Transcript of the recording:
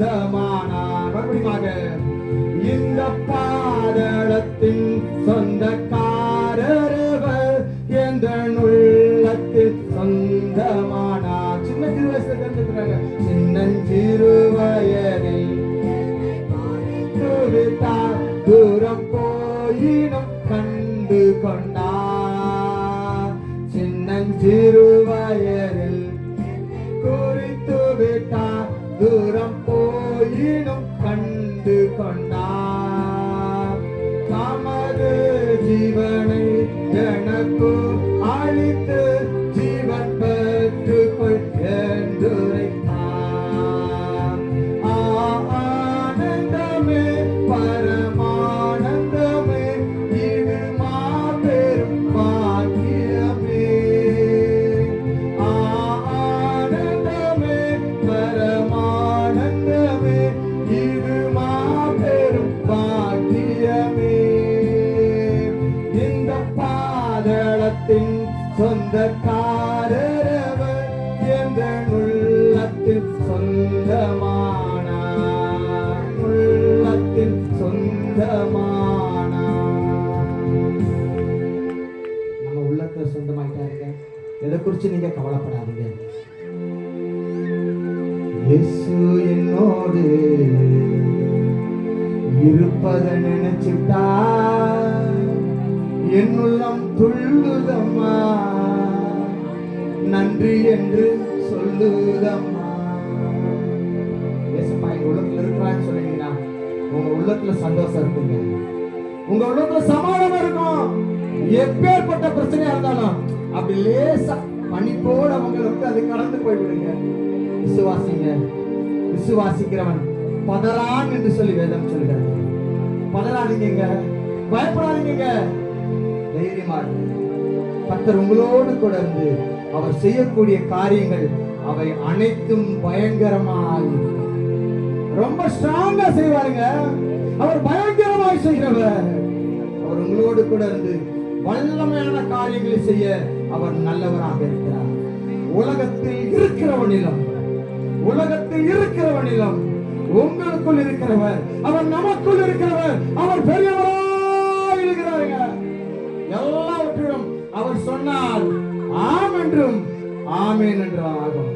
சொந்தமானார். மறுபடியுமாக இந்த பாதளத்தின் சொந்தக்காரரவர் எந்த உள்ளத்தில் சொந்தமானார். சின்ன சிறு வயசுல தெரிஞ்சுக்கிறாங்க. சின்னஞ்சிறு வயதில் தூரம் போயினும் கண்டு கொண்டார். சின்னஞ்சிறு வயதில் குறித்து விட்டார், தூரம் போயினும் கண்டு கொண்டார். தமது ஜீவனை எனக்கு அளித்து ஜீவன் பெற்றுக்கொள் என்றுரைத்தார். ஆனந்தமே பரமானந்தமே இது மாபெரும் பாக்கியமே. ஆனந்தமே பரமானந்தமே இது மாபெரும் பாக்கியமே. இந்த பாதளத்தின் சொந்தக்காரரவர் எந்த உள்ளத்தில் சொந்தமானார். உள்ளத்தில் சொந்தமானார். நம்ம உள்ளத்துல சொந்தமாயிட்டாருங்க. எதை குறிச்சு நீங்க கவலைப்படாதீங்க. இயேசு என்னோடு இருப்பதை நினைச்சுட்டா என் உள்ளம் துள்ளுதம்மா, நன்றி என்று சொல்லுதம்மா. ஏசப்பா எங்க உள்ளத்துல இருக்கிறான்னு சொன்னீங்கன்னா உங்க உள்ளத்துல சந்தோஷம் இருக்குங்க, உங்க உள்ளத்துல சமாதானம் இருக்கும். எப்பேற்பட்ட பிரச்சனையா இருந்தாலும் அப்படி லேசா பனிப்போட அவங்களுக்கு அது கடந்து போய்விடுங்க. விசுவாசிங்க. விசுவாசிக்கிறவன் பதறான் என்று சொல்லி வேதம் சொல்லுகிறது. பதறாதீங்க, பயப்படாதீங்க, தைரியமா இருங்க. கர்த்தர் உங்களோடு கூட இருந்து அவர் செய்யக்கூடிய காரியங்கள் அவை அனைத்தும் பயங்கரமாய் ரொம்ப ஸ்ட்ராங்கா செய்வாருங்க. அவர் பயங்கரமாய் செய்கிறவர். அவர் உங்களோடு கூட இருந்து வல்லமையான காரியங்களை செய்ய அவர் நல்லவராக இருக்கிறார். உலகத்தில் இருக்கிறவனிலும் உங்களுக்குள் இருக்கிறவர், அவர் நமக்குள் இருக்கிறவர், அவர் பெரியவராய் இருக்கிறாருங்க. எல்லாவற்றிலும் அவர் சொன்னால் ஆம் என்றும் ஆமேன் என்றும் ஆகும்.